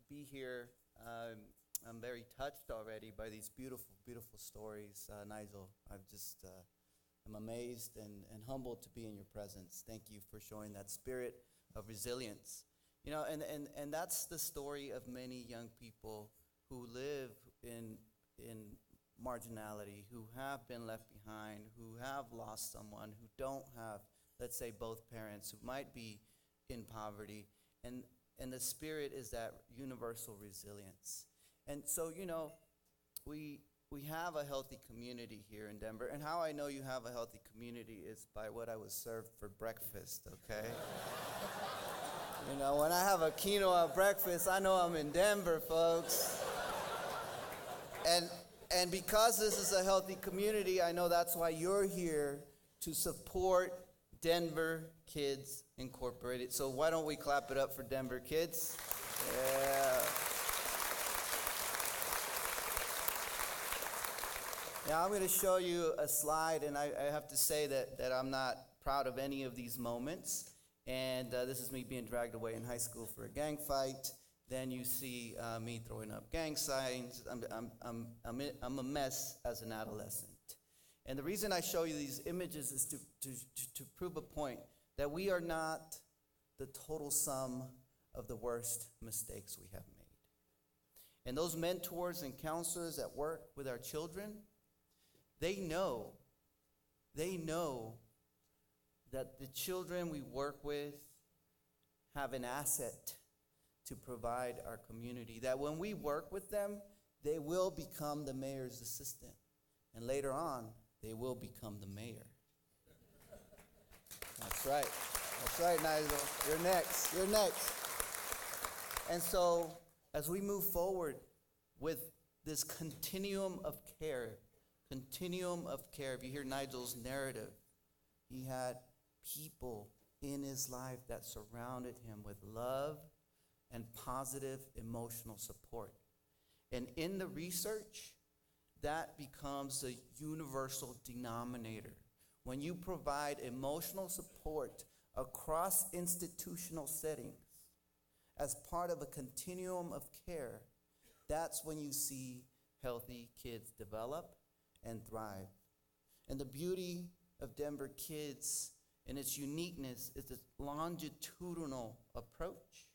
be here. I'm very touched already by these beautiful, beautiful stories. Nigel, I'm amazed and humbled to be in your presence. Thank you for showing that spirit of resilience. You know, and that's the story of many young people who live in marginality, who have been left behind, who have lost someone, who don't have, let's say, both parents, who might be in poverty. And the spirit is that universal resilience. And so, you know, we have a healthy community here in Denver. And how I know you have a healthy community is by what I was served for breakfast, okay? You know, when I have a quinoa breakfast, I know I'm in Denver, folks. And because this is a healthy community, I know that's why you're here to support Denver Kids Incorporated. So why don't we clap it up for Denver Kids? Yeah. Now I'm going to show you a slide, and I have to say that I'm not proud of any of these moments. And this is me being dragged away in high school for a gang fight. Then you see me throwing up gang signs. I'm a mess as an adolescent. And the reason I show you these images is to prove a point that we are not the total sum of the worst mistakes we have made. And those mentors and counselors that work with our children, they know that the children we work with have an asset to provide our community. That when we work with them, they will become the mayor's assistant. And later on, they will become the mayor. That's right. That's right, Nigel. You're next. You're next. And so, as we move forward with this continuum of care, if you hear Nigel's narrative, he had people in his life that surrounded him with love and positive emotional support. And in the research, that becomes the universal denominator. When you provide emotional support across institutional settings as part of a continuum of care, that's when you see healthy kids develop and thrive. And the beauty of Denver Kids and its uniqueness is its longitudinal approach,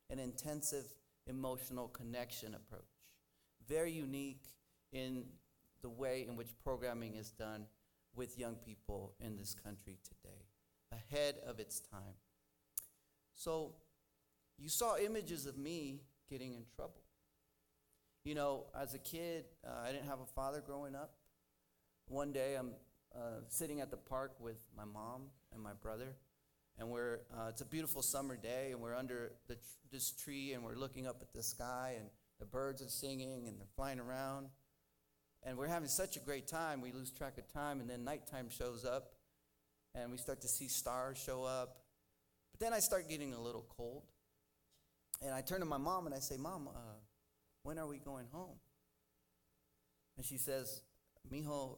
an intensive emotional connection approach. Very unique in the way in which programming is done with young people in this country today, ahead of its time. So you saw images of me getting in trouble. You know, as a kid, I didn't have a father growing up. One day I'm sitting at the park with my mom and my brother, and it's a beautiful summer day, and we're under this tree, and we're looking up at the sky, and the birds are singing, and they're flying around. And we're having such a great time, we lose track of time, and then nighttime shows up, and we start to see stars show up. But then I start getting a little cold, and I turn to my mom, and I say, Mom, when are we going home? And she says, Mijo,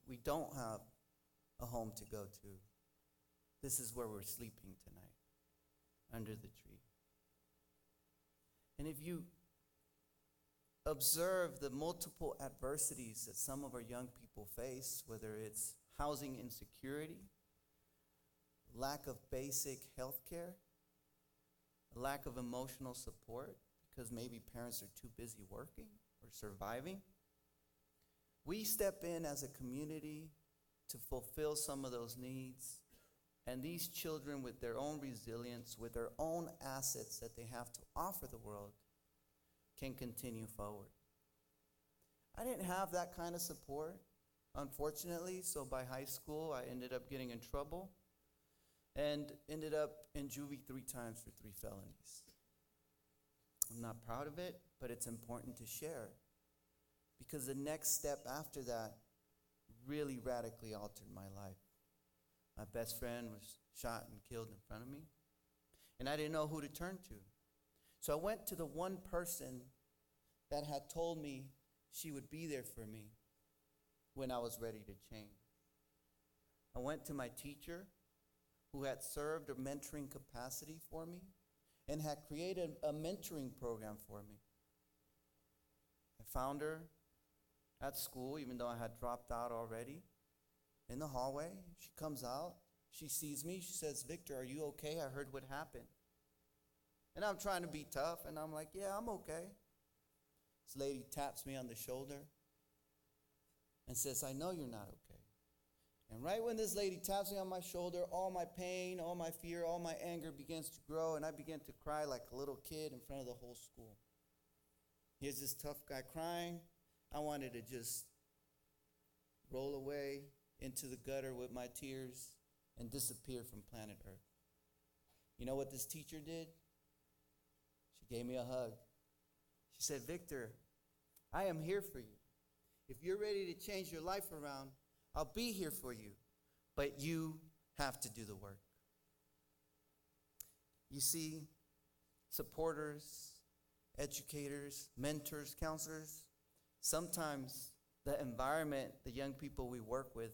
we don't have a home to go to. This is where we're sleeping tonight, under the tree. And if you observe the multiple adversities that some of our young people face, whether it's housing insecurity, lack of basic health care, lack of emotional support because maybe parents are too busy working or surviving, we step in as a community to fulfill some of those needs. And these children, with their own resilience, with their own assets that they have to offer the world, can continue forward. I didn't have that kind of support, unfortunately, so by high school I ended up getting in trouble and ended up in juvie 3 times for 3 felonies. I'm not proud of it, but it's important to share, because the next step after that really radically altered my life. My best friend was shot and killed in front of me, and I didn't know who to turn to. So I went to the one person that had told me she would be there for me when I was ready to change. I went to my teacher, who had served a mentoring capacity for me and had created a mentoring program for me. I found her at school, even though I had dropped out already, in the hallway. She comes out. She sees me. She says, "Victor, are you okay? I heard what happened." And I'm trying to be tough, and I'm like, "Yeah, I'm okay." This lady taps me on the shoulder and says, "I know you're not okay." And right when this lady taps me on my shoulder, all my pain, all my fear, all my anger begins to grow, and I begin to cry like a little kid in front of the whole school. Here's this tough guy crying. I wanted to just roll away into the gutter with my tears and disappear from planet Earth. You know what this teacher did? She gave me a hug. She said, "Victor, I am here for you. If you're ready to change your life around, I'll be here for you. But you have to do the work." You see, supporters, educators, mentors, counselors, sometimes the environment the young people we work with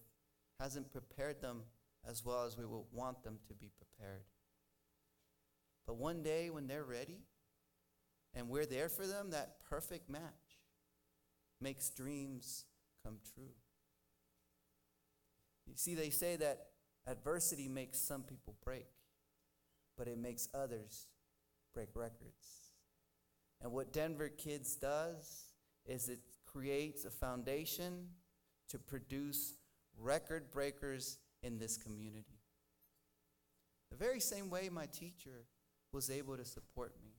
hasn't prepared them as well as we would want them to be prepared. But one day when they're ready and we're there for them, that perfect match makes dreams come true. You see, they say that adversity makes some people break, but it makes others break records. And what Denver Kids does is it creates a foundation to produce record breakers in this community. The very same way my teacher was able to support me.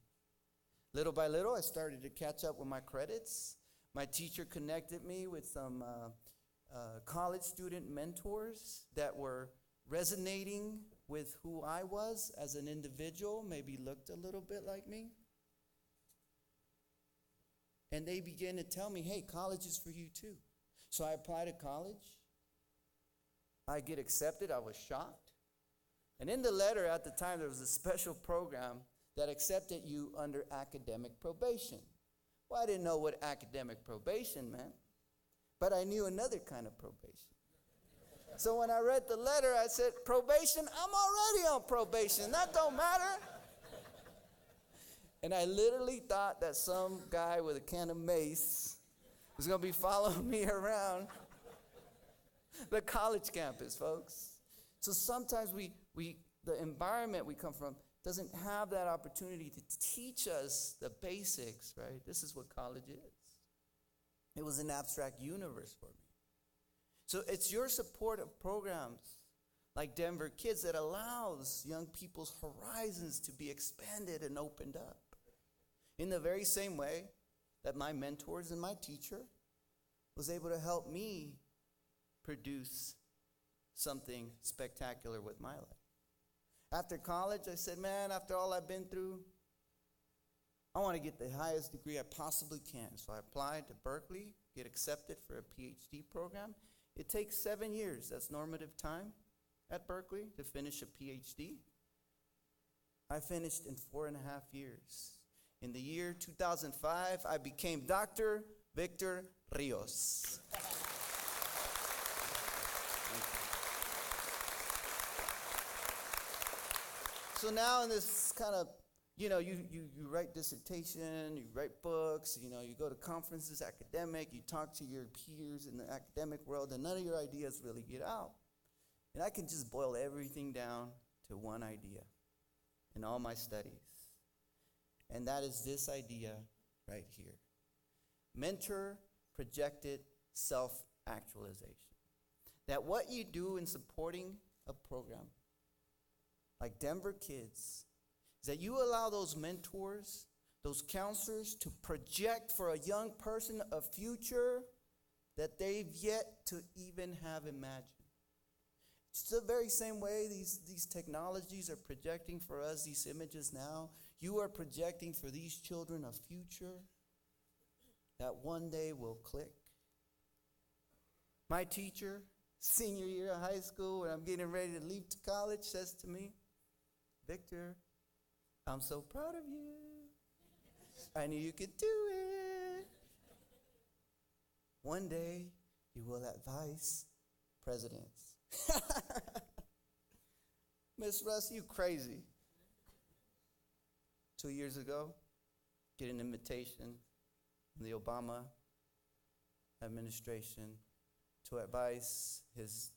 Little by little, I started to catch up with my credits. My teacher connected me with some college student mentors that were resonating with who I was as an individual, maybe looked a little bit like me. And they began to tell me, "Hey, college is for you too." So I applied to college. I get accepted. I was shocked. And in the letter at the time, there was a special program that accepted you under academic probation. Well, I didn't know what academic probation meant, but I knew another kind of probation. So when I read the letter, I said, "Probation? I'm already on probation. That don't matter." And I literally thought that some guy with a can of mace was going to be following me around the college campus, folks. So sometimes the environment we come from doesn't have that opportunity to teach us the basics, right? This is what college is. It was an abstract universe for me. So it's your support of programs like Denver Kids that allows young people's horizons to be expanded and opened up. In the very same way that my mentors and my teacher was able to help me produce something spectacular with my life. After college, I said, "Man, after all I've been through, I want to get the highest degree I possibly can." So I applied to Berkeley, get accepted for a PhD program. It takes 7 years. That's normative time at Berkeley to finish a PhD. I finished in 4.5 years. In the year 2005, I became Dr. Victor Rios. So now in this kind of, you write dissertation, you write books, you go to conferences, academic, you talk to your peers in the academic world, and none of your ideas really get out. And I can just boil everything down to one idea in all my studies. And that is this idea right here. Mentor projected self-actualization. That what you do in supporting a program like Denver Kids is that you allow those mentors, those counselors to project for a young person a future that they've yet to even have imagined. It's the very same way these technologies are projecting for us these images now. You are projecting for these children a future that one day will click. My teacher, senior year of high school, when I'm getting ready to leave to college, says to me, "Victor, I'm so proud of you. I knew you could do it. One day, you will advise presidents." Miss Russ, you crazy. 2 years ago, get an invitation from the Obama administration to advise his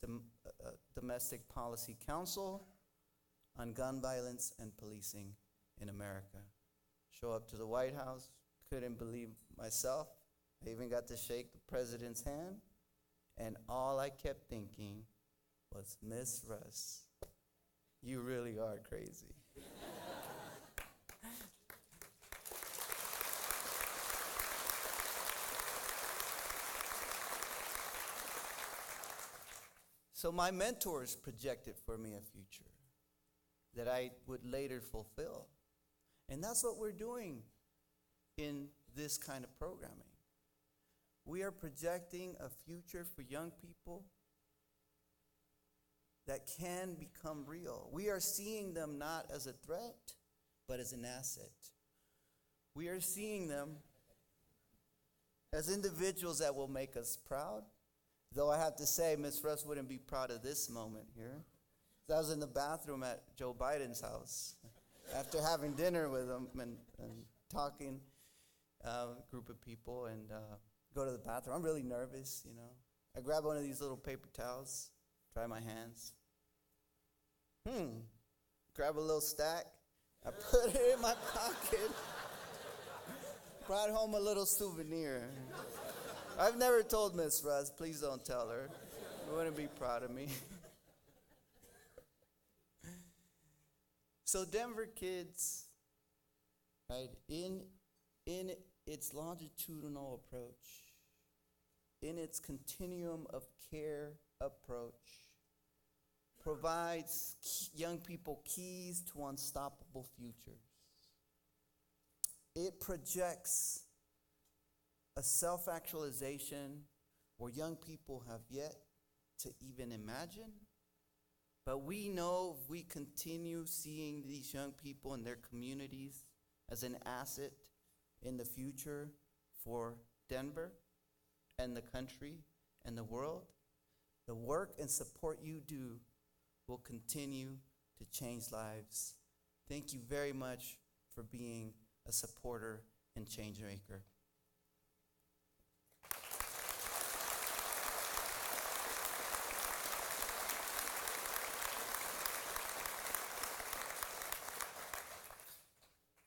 domestic policy council on gun violence and policing in America. Show up to the White House, couldn't believe myself. I even got to shake the president's hand, and all I kept thinking was, Miss Russ, you really are crazy. So my mentors projected for me a future that I would later fulfill. And that's what we're doing in this kind of programming. We are projecting a future for young people that can become real. We are seeing them not as a threat, but as an asset. We are seeing them as individuals that will make us proud. Though I have to say, Ms. Russ wouldn't be proud of this moment here. I was in the bathroom at Joe Biden's house after having dinner with him and talking group of people, and go to the bathroom. I'm really nervous, you know. I grab one of these little paper towels, dry my hands. Grab a little stack. I put it in my pocket. Brought home a little souvenir. I've never told Miss Russ. Please don't tell her. She wouldn't be proud of me. So Denver Kids, right, in its longitudinal approach, in its continuum of care approach, provides young people keys to unstoppable futures. It projects a self-actualization where young people have yet to even imagine. But we know if we continue seeing these young people and their communities as an asset in the future for Denver and the country and the world, the work and support you do will continue to change lives. Thank you very much for being a supporter and change maker.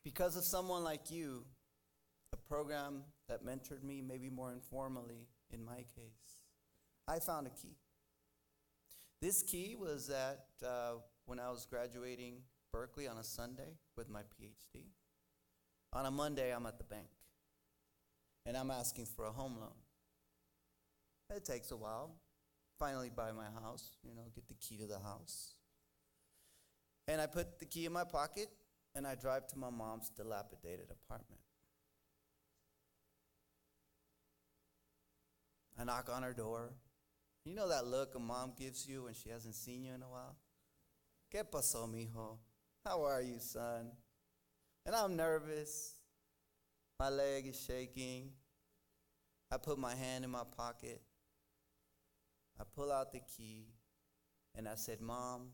Because of someone like you, a program that mentored me, maybe more informally in my case, I found a key. This key was that when I was graduating Berkeley on a Sunday with my PhD, on a Monday I'm at the bank, and I'm asking for a home loan. It takes a while. Finally buy my house, get the key to the house. And I put the key in my pocket, and I drive to my mom's dilapidated apartment. I knock on her door. You know that look a mom gives you when she hasn't seen you in a while? ¿Qué pasó, mijo? How are you, son? And I'm nervous. My leg is shaking. I put my hand in my pocket. I pull out the key, and I said, Mom,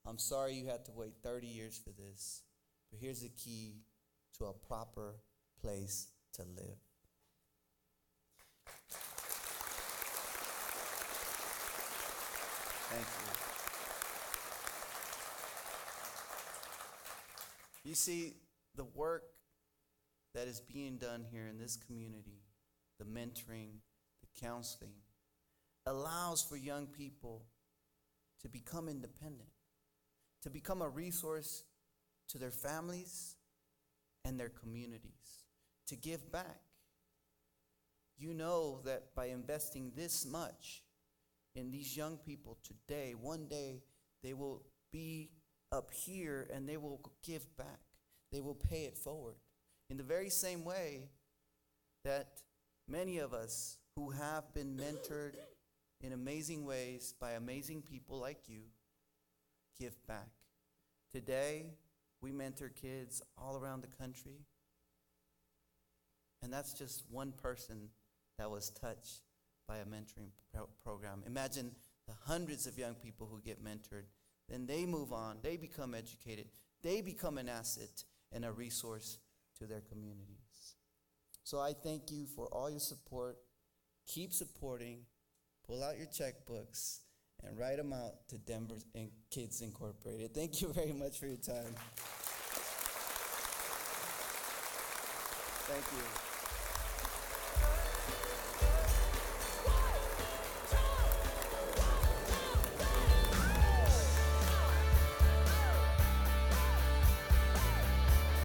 I'm sorry you had to wait 30 years for this, but here's the key to a proper place to live. Thank you. You see, the work that is being done here in this community, the mentoring, the counseling, allows for young people to become independent, to become a resource to their families and their communities, to give back. You know that by investing this much in these young people today, one day they will be up here and they will give back. They will pay it forward. In the very same way that many of us who have been mentored in amazing ways by amazing people like you give back. Today, we mentor kids all around the country, and that's just one person that was touched by a mentoring program. Imagine the hundreds of young people who get mentored. Then they move on, they become educated, they become an asset, and a resource to their communities. So I thank you for all your support. Keep supporting. Pull out your checkbooks and write them out to Denver Kids Incorporated. Thank you very much for your time. Thank you.